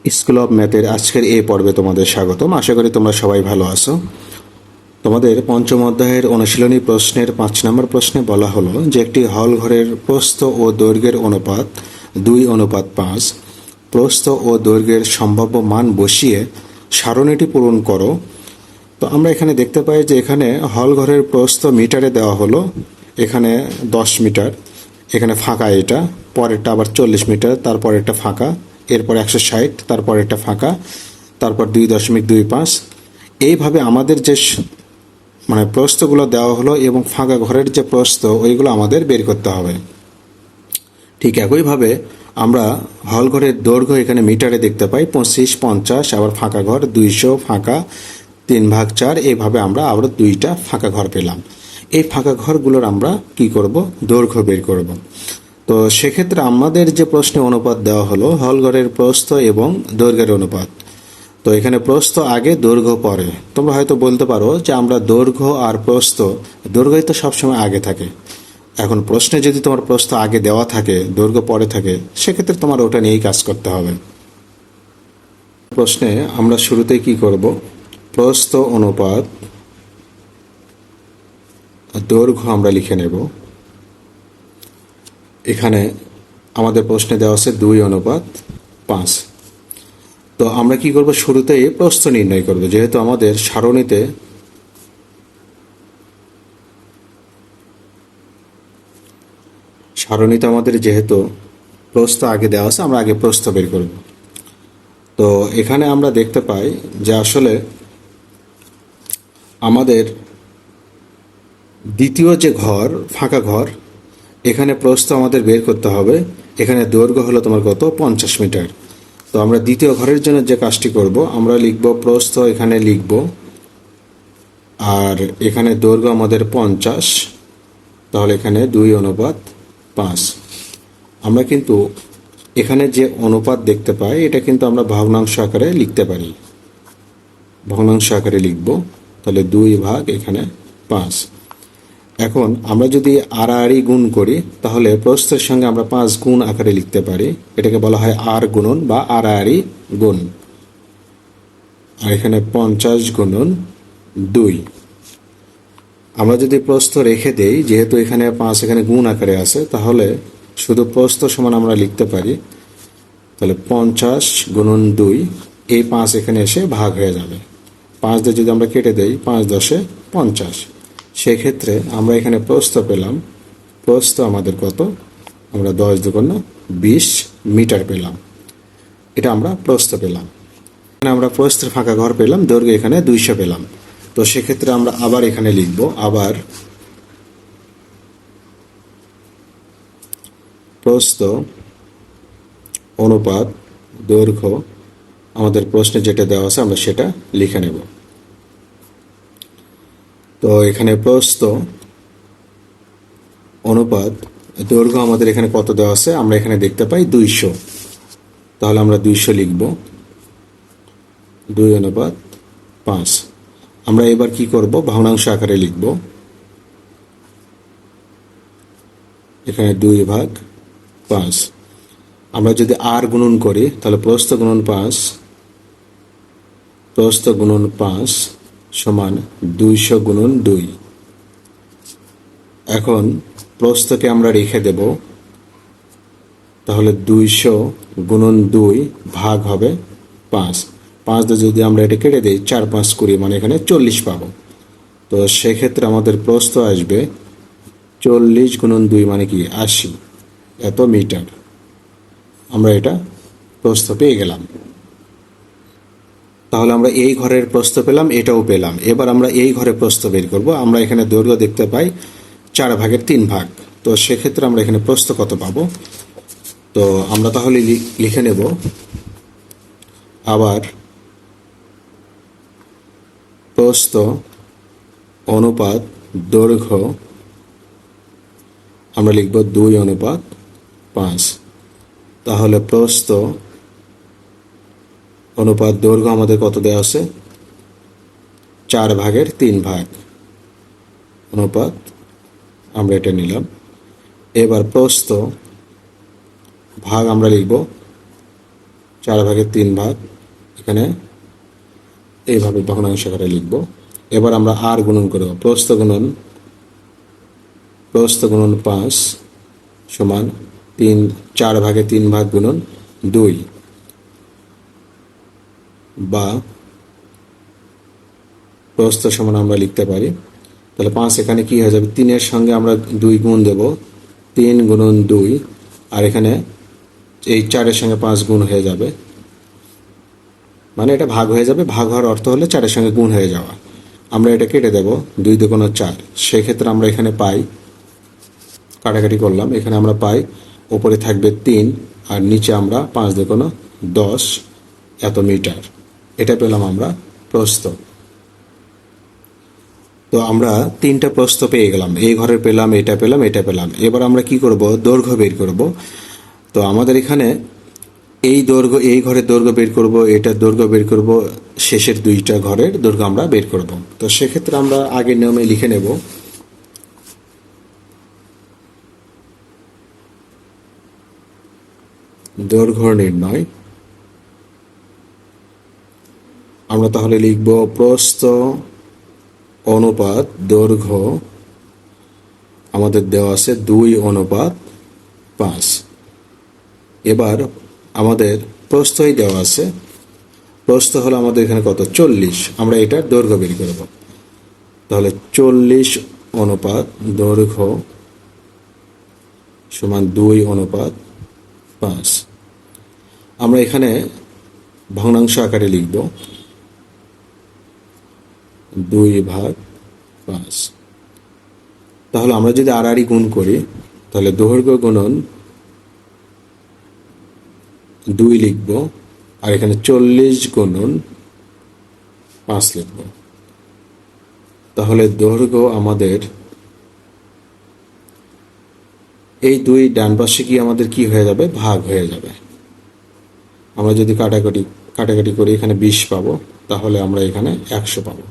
School of ম্যাথের আজকের এই পর্বে তোমাদের স্বাগতম। আশা করি তোমরা সবাই ভালো আছো। তোমাদের পঞ্চম অধ্যায়ের অনুশীলনী প্রশ্নের 5 নম্বর প্রশ্নে বলা হলো যে একটি হল ঘরের প্রস্থ ও দৈর্ঘ্যের অনুপাত 2:5। প্রস্থ ও দৈর্ঘ্যের সম্ভাব্য মান বসিয়ে সারণীটি পূরণ করো। তো আমরা এখানে দেখতে পাই যে এখানে হল ঘরের প্রস্থ মিটারে দেওয়া হলো, এখানে 10 মিটার, এখানে ফাঁকা, এটা পরেরটা আবার 40 মিটার, তারপর একটা ফাঁকা, এরপর 160, তারপর একটা ফাঁকা, তারপর 2.25। এইভাবে আমাদের যে মানে প্রস্থগুলো দেওয়া হলো এবং ফাঁকা ঘরের যে প্রস্থ ওইগুলো আমাদের বের করতে হবে। ঠিক একইভাবে আমরা হল ঘরের দৈর্ঘ্য এখানে মিটারে দেখতে পাই 25, 50, আবার ফাঁকা ঘর 200, ফাঁকা 3/4। এইভাবে আমরা আবার 2টা ফাঁকা ঘর পেলাম। এই ফাঁকা ঘরগুলোর আমরা কি করব, দৈর্ঘ্য বের করব। তো সেক্ষেত্রে আমাদের যে প্রশ্নে অনুপাত দেওয়া হলো হল ঘরের প্রস্থ এবং দৈর্ঘ্যের অনুপাত। তো এখানে প্রস্থ আগে, দৈর্ঘ্য পরে। তোমরা হয়তো বলতে পারো যে আমরা দৈর্ঘ্য আর প্রস্থ, দৈর্ঘ্যই তো সবসময় আগে থাকে। এখন প্রশ্নে যদি তোমার প্রস্থ আগে দেওয়া থাকে, দৈর্ঘ্য পরে থাকে, সেক্ষেত্রে তোমার ওটা নিয়েই কাজ করতে হবে। প্রশ্নে আমরা শুরুতেই কি করব, প্রস্থ অনুপাত দৈর্ঘ্য আমরা লিখে নেব। এখানে আমাদের প্রশ্নে দেওয়া আছে 2:5। তো আমরা কি করব, শুরুতেই প্রস্থ নির্ণয় করব, যেহেতু আমাদের সারণীতে আমাদের যেহেতু প্রস্থ আগে দেওয়া আছে, আমরা আগে প্রস্থ বের করব। তো এখানে আমরা দেখতে পাই যে আসলে আমাদের দ্বিতীয় যে ঘর, ফাঁকা ঘর, এখানে প্রস্থ আমাদের বের করতে হবে। এখানে দৈর্ঘ্য হলো তোমার কত, 50 মিটার। তো আমরা দ্বিতীয় ঘরের জন্য যে কাজটি করব, আমরা লিখব প্রস্থ এখানে লিখব, আর এখানে দৈর্ঘ্য আমাদের 50, তাহলে এখানে 2:5। আমরা কিন্তু এখানে যে অনুপাত দেখতে পাই, এটা কিন্তু আমরা ভগ্নাংশ আকারে লিখতে পারি। ভগ্নাংশ আকারে লিখব, তাহলে 2 এখানে 5। এখন আমরা যদি আড়াআড়ি গুণ করি, তাহলে প্রস্থের সঙ্গে আমরা 5 গুণ আকারে লিখতে পারি। এটাকে বলা হয় আর গুণন বা আড়াআড়ি গুণ। আর এখানে 50 গুণন 2। আমরা যদি প্রস্থ রেখে দেই, যেহেতু এখানে 5 এখানে গুণ আকারে আছে, তাহলে শুধু প্রস্থ সমান আমরা লিখতে পারি। তাহলে 50 গুণন 2, এই 5 এখানে এসে ভাগ হয়ে যাবে। 5 দিয়ে যদি আমরা কেটে দেই, 5 10 50। সেক্ষেত্রে আমরা এখানে প্রস্থ পেলাম, প্রস্থ আমাদের কত, আমরা 10 দুগুণ 20 মিটার পেলাম। এটা আমরা প্রস্থ পেলাম। এখানে আমরা প্রস্থের ফাঁকা ঘর পেলাম, দৈর্ঘ্য এখানে 200 পেলাম। তো সেক্ষেত্রে আমরা আবার এখানে লিখব, আবার প্রস্থ অনুপাত দৈর্ঘ্য, আমাদের প্রশ্নে যেটা দেওয়া আছে আমরা সেটা লিখে নেব। তো এখানে প্রস্থ অনুপাত দৈর্ঘ্য আমাদের এখানে কত দেওয়া আছে, আমরা এখানে দেখতে পাই 200। তাহলে আমরা 200 লিখব, 2:5। আমরা এবার কি করব, ভগ্নাংশ আকারে লিখব। এখানে 2/5। আমরা যদি আর গুণন করি, তাহলে প্রস্থ গুণন 5, প্রস্থ গুণন 5 সমান 200 গুণন 2। এখন প্রস্থকে আমরা রেখে দেব, তাহলে 200 গুণন 2 ভাগ হবে 5। 5 দিয়ে যদি আমরা এটা কেটে দিই, 4 5 20, মানে এখানে 40 পাবো। তো সেক্ষেত্রে আমাদের প্রস্থ আসবে 40 গুণন 2 মানে কি 80, এত মিটার। আমরা এটা প্রস্থ পেয়ে গেলাম। তাহলে আমরা এই ঘরের প্রস্থ পেলাম, এটাও পেলাম। এবার আমরা এই ঘরের প্রস্থ বের করব। আমরা এখানে দৈর্ঘ্য দেখতে পাই 4/3। তো সেক্ষেত্রে আমরা এখানে প্রস্থ কত পাবো, তো আমরা তাহলে লিখে নেব, আবার প্রস্থ অনুপাত দৈর্ঘ্য আমরা লিখব 2:5। তাহলে প্রস্থ অনুপাত দৈর্ঘ্য আমাদের কত দেওয়া আছে, 4/3 অনুপাত, আমরা এটা নিলাম। এবার প্রস্থ ভাগ আমরা লিখব 4/3 এখানে এইভাবে ভগ্নাংশ আকারে লিখব। এবার আমরা আর গুণন করব, প্রস্থ গুণন 5 সমান 4/3 গুণন 2, বা প্রস্থ সমান আমরা লিখতে পারি, তাহলে 5 এখানে কি হয়ে যাবে, 3-এর সঙ্গে আমরা 2 গুণ দেব, 3 গুণন 2, আর এখানে এই 4-এর সঙ্গে 5 গুণ হয়ে যাবে, মানে এটা ভাগ হয়ে যাবে। ভাগ হওয়ার অর্থ হলে 4-এর সঙ্গে গুণ হয়ে যাওয়া। আমরা এটা কেটে দেব, 2 × 4, সেক্ষেত্রে আমরা এখানে পাই, কাটাকাটি করলাম, এখানে আমরা পাই উপরে থাকবে 3 আর নিচে আমরা 5 × 10 এত মিটার। এটা পেলাম আমরা প্রস্থ। তো আমরা 3টা প্রস্থ পেয়ে গেলাম, এই ঘরের পেলাম, এটা পেলাম, এটা পেলাম। এবার আমরা কি করব, দৈর্ঘ্য বের করব। তো আমাদের এখানে এই দৈর্ঘ্য, এই ঘরের দৈর্ঘ্য বের করব, এটার দৈর্ঘ্য বের করব, শেষের 2টা ঘরের দৈর্ঘ্য আমরা বের করব। তো সেক্ষেত্রে আমরা আগের নিয়মে লিখে নেব, দৈর্ঘ্য নির্ণয়। আমরা তাহলে লিখব প্রস্থ অনুপাত দৈর্ঘ্য, আমাদের দেওয়া আছে 2:5। এবার আমাদের প্রস্থই দেওয়া আছে, প্রস্থ হলো আমাদের এখানে কত, 40। আমরা এটার দৈর্ঘ্য বের করব, তাহলে 40 দৈর্ঘ্য সমান 2:5। আমরা এখানে ভগ্নাংশ আকারে লিখব 2/5। তাহলে আমরা যদি আড়াআড়ি গুণ করি, তাহলে দৈর্ঘ্য গুণন 2 লিখব, আর এখানে 40 গুণন 5 লিখব। তাহলে দৈর্ঘ্য আমাদের এই 2 ডান পাশে কি আমাদের কি হয়ে যাবে, ভাগ হয়ে যাবে। আমরা যদি কাটাকাটি করি, এখানে 20 পাবো, তাহলে আমরা এখানে 100 পাবো,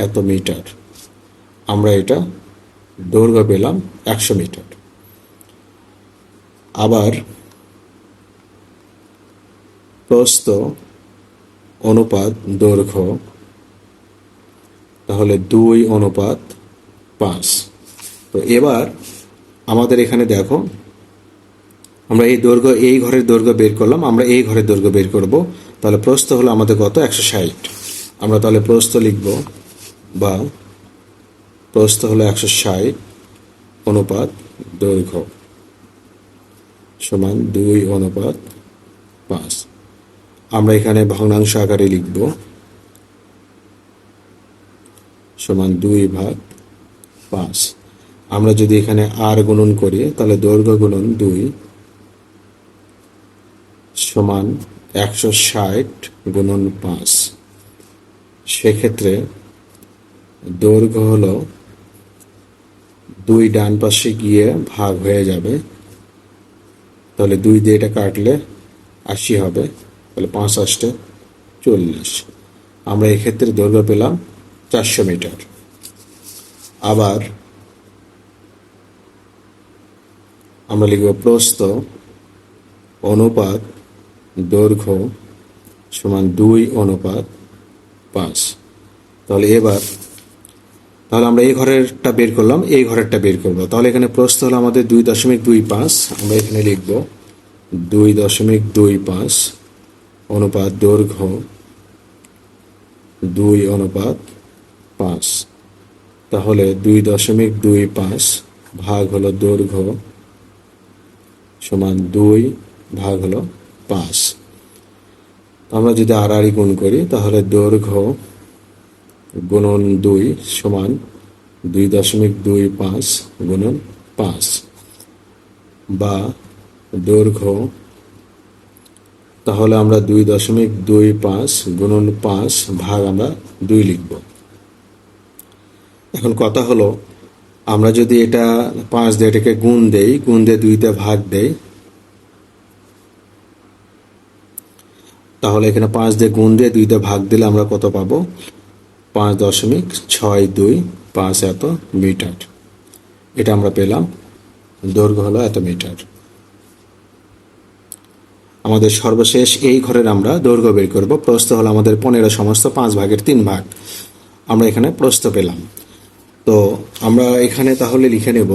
এত মিটার। আমরা এটা দৈর্ঘ্য পেলাম 100 মিটার। আবার প্রস্থ অনুপাত দৈর্ঘ্য, তাহলে 2:5। তো এবার আমাদের এখানে দেখো, আমরা এই দৈর্ঘ্য, এই ঘরের দৈর্ঘ্য বের করলাম, আমরা এই ঘরের দৈর্ঘ্য বের করব। তাহলে প্রস্থ হলো আমাদের কত, 160। আমরা তাহলে প্রস্থ লিখব, বা প্রস্থ হলো 160 অনুপাত দৈর্ঘ্য সমান 2:5। আমরা এখানে ভগ্নাংশ আকারে লিখব সমান 2/5। আমরা যদি এখানে আর গুণন করি, তাহলে দৈর্ঘ্য গুণন 2 সমান 160 গুণন 5। সেক্ষেত্রে দৈর্ঘ্য হলো 2 ডান পাশে গিয়ে ভাগ হয়ে যাবে, তাহলে 2 দিয়ে এটা কাটলে 80 হবে, তাহলে 5×8 = 40। আমরা এক্ষেত্রে দৈর্ঘ্য পেলাম 400 মিটার। আবার আমরা লিখব প্রস্থ অনুপাত দৈর্ঘ্য সমান 2:5। তাহলে তাহলে আমরা এই ঘরেরটা বের করলাম, এই ঘরেরটা বের করব। তাহলে এখানে প্রস্থ হলো আমাদের 2.25, আমরা এখানে লিখব 2.25 অনুপাত দৈর্ঘ্য 2:5। তাহলে 2.25 ভাগ হলো দৈর্ঘ্য সমান 2/5। আমরা যদি আড়াআড়ি গুণ করি, তাহলে দৈর্ঘ্য গুণন 2 সমান 2.25 গুণন 5, বা দৈর্ঘ্য, তাহলে আমরা 2.25 গুণন 5 ভাগ আমরা 2 লিখব। এখন কথা হলো, আমরা যদি এটা 5 দিয়ে এটাকে গুণ দেই, গুণ দিয়ে 2-তে ভাগ দেই, তাহলে এখানে 5 দিয়ে গুণ দিয়ে 2-তে ভাগ দিলে আমরা কত পাবো, 5.625 এত মিটার। এটা আমরা পেলাম, দৈর্ঘ্য হলো এত মিটার। আমাদের সর্বশেষ এই ঘরের আমরা দৈর্ঘ্য বের করব। প্রস্থ হলো আমাদের 15 সমস্ত 5/3 আমরা এখানে প্রস্থ পেলাম। তো আমরা এখানে তাহলে লিখে নেব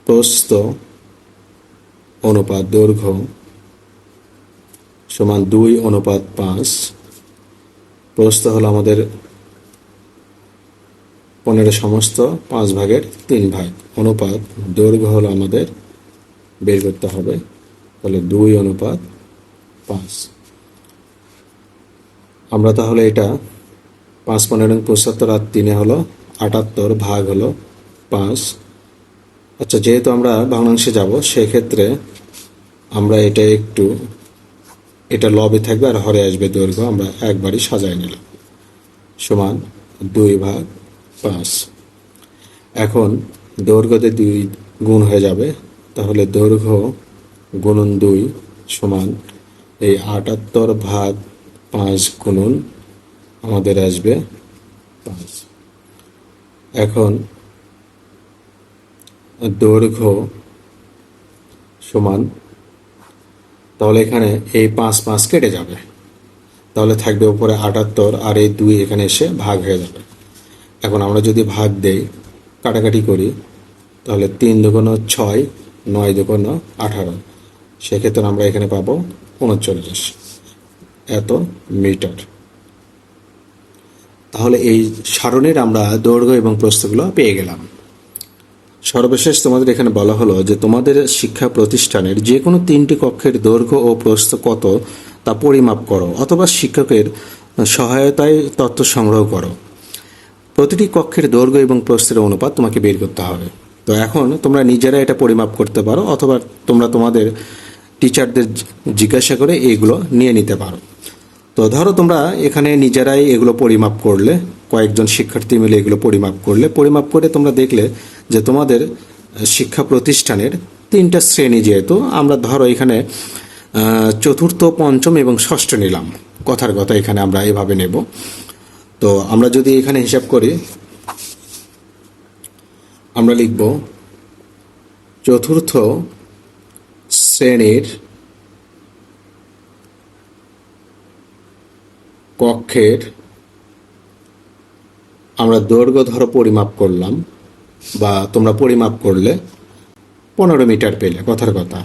প্রস্থ অনুপাত দৈর্ঘ্য সমান 2:5। প্রস্থ হলো আমাদের 15 সমস্ত 5/3 অনুপাত দৈর্ঘ্য হলো আমাদের বের করতে হবে, তাহলে 2:5। আমরা তাহলে এটা 5 15 75 আর 3 হলো 78 ভাগ হলো 5। আচ্ছা, যেহেতু আমরা ভগ্নাংশে যাব সেক্ষেত্রে আমরা এটা লবে থাকবে আর হরে আসবে দৈর্ঘ্য, আমরা একবারই সাজায় নিলাম সমান 2/5। এখন দৈর্ঘ্যতে 2 গুণ হয়ে যাবে, তাহলে দৈর্ঘ্য গুণন 2 সমান এই 78/5 গুণন আমাদের আসবে 5। এখন দৈর্ঘ্য সমান, তাহলে এখানে এই 5 কেটে যাবে, তাহলে থাকবে উপরে 78 আর এই 2 এখানে এসে ভাগ হয়ে যাবে। এখন আমরা যদি ভাগ দেই, কাটাকাটি করি, তাহলে 3 দুগুণ 6, 9 দুগুণ 18, সেক্ষেত্রে আমরা এখানে পাবো 39 এত মিটার। তাহলে এই সারণীর আমরা দৈর্ঘ্য এবং প্রস্থগুলো পেয়ে গেলাম। সর্বশেষ তোমাদের এখানে বলা হলো যে তোমাদের শিক্ষা প্রতিষ্ঠানের যে কোনো 3টি কক্ষের দৈর্ঘ্য ও প্রস্থ কত তা পরিমাপ করো, অথবা শিক্ষকের সহায়তায় তথ্য সংগ্রহ করো। প্রতিটি কক্ষের দৈর্ঘ্য এবং প্রস্থের অনুপাত তোমাকে বের করতে হবে। তো এখন তোমরা নিজেরা এটা পরিমাপ করতে পারো, অথবা তোমরা তোমাদের টিচারদের জিজ্ঞাসা করে এইগুলো নিয়ে নিতে পারো। তো ধরো তোমরা এখানে নিজেরাই এগুলো পরিমাপ করলে, কয়েকজন শিক্ষার্থী মিলে এগুলো পরিমাপ করে তোমরা দেখলে যে তোমাদের শিক্ষা প্রতিষ্ঠানের 3টা শ্রেণী, যেহেতু আমরা ধরো এখানে চতুর্থ, পঞ্চম এবং ষষ্ঠ নিলাম, কথার কথা এখানে আমরা এভাবে নেব। তো আমরা যদি এখানে হিসাব করি, আমরা লিখব চতুর্থ শ্রেণীর কক্ষের আমরা দৈর্ঘ্য ধরো পরিমাপ করলাম, বা তোমরা পরিমাপ করলে 15 মিটার পেলে, কথার কথা।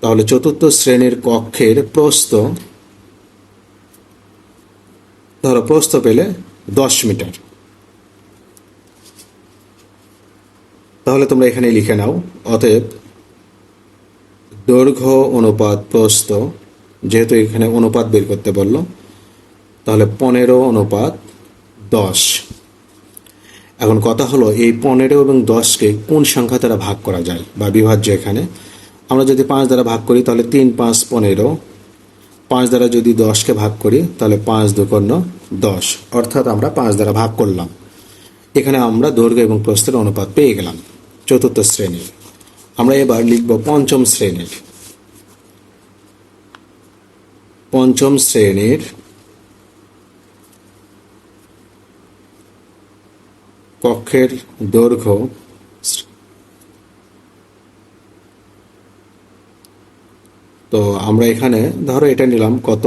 তাহলে চতুর্থ শ্রেণীর কক্ষের প্রস্থ ধরো প্রস্থ পেলে 10 মিটার। তাহলে তোমরা এখানে লিখে নাও, অতএব দৈর্ঘ্য অনুপাত প্রস্থ, যেহেতু এখানে অনুপাত বের করতে বললো, তাহলে 15:10। এখন কথা হলো এই 15 এবং 10কে কোন সংখ্যা দ্বারা ভাগ করা যায় বা বিভাজ্য। এখানে আমরা যদি 5 দ্বারা ভাগ করি তাহলে 3 5 15, 5 দ্বারা যদি 10কে ভাগ করি তাহলে 5 2 10, অর্থাৎ আমরা 5 দ্বারা ভাগ করলাম। এখানে আমরা দৈর্ঘ্য এবং প্রস্থের অনুপাত পেয়ে গেলাম চতুর্থ শ্রেণীর। আমরা এবার লিখব পঞ্চম শ্রেণীর কক্ষের দৈর্ঘ্য তো আমরা এখানে ধরো এটা নিলাম কত,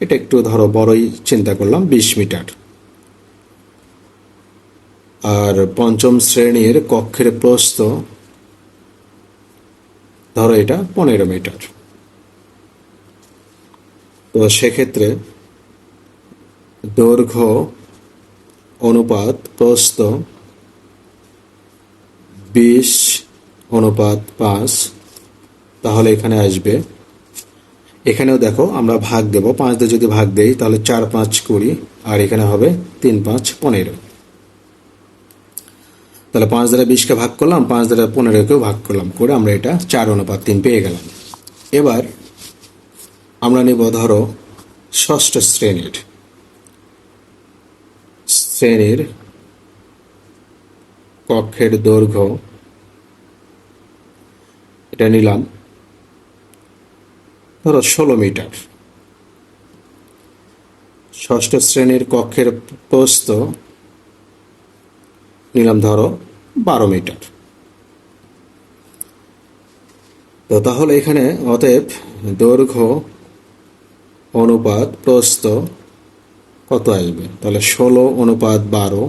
এটা একটু ধরো বড়ই চিন্তা করলাম 20 মিটার। আর পঞ্চম শ্রেণীর কক্ষের প্রস্থ ধরো এটা 15 মিটার। তো সেক্ষেত্রে দৈর্ঘ্য অনুপাত প্রস্থ 20:5, তাহলে এখানে আসবে, এখানেও দেখো আমরা ভাগ দেব, 5 দিয়ে যদি ভাগ দেই তাহলে 4 5 20, আর এখানে হবে 3 5 15। তাহলে 5 দ্বারা 20কে ভাগ করলাম, 5 দ্বারা 15কেও ভাগ করলাম, করে আমরা এটা 4:3 পেয়ে গেলাম। এবার আমরা নেব ধরো ষষ্ঠ শ্রেণীর কক্ষের দৈর্ঘ্য, এটা নিলাম ধরো 16 মিটার। ষষ্ঠ শ্রেণীর কক্ষের প্রস্থ নিলাম ধরো 12 মিটার। তো তাহলে এখানে অতএব দৈর্ঘ্য অনুপাত প্রস্থ কত আসবে? তাহলে 16:12।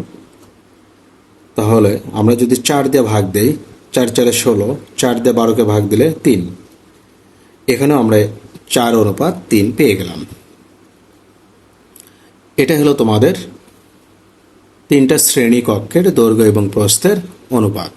তাহলে আমরা যদি 4 দিয়ে ভাগ দেই, 4 4 16, 4 দিয়ে 12কে ভাগ দিলে 3। এখানেও আমরা 4:3 পেয়ে গেলাম। এটা হলো তোমাদের 3টা শ্রেণী কক্ষের দৈর্ঘ্য এবং প্রস্থের অনুপাত।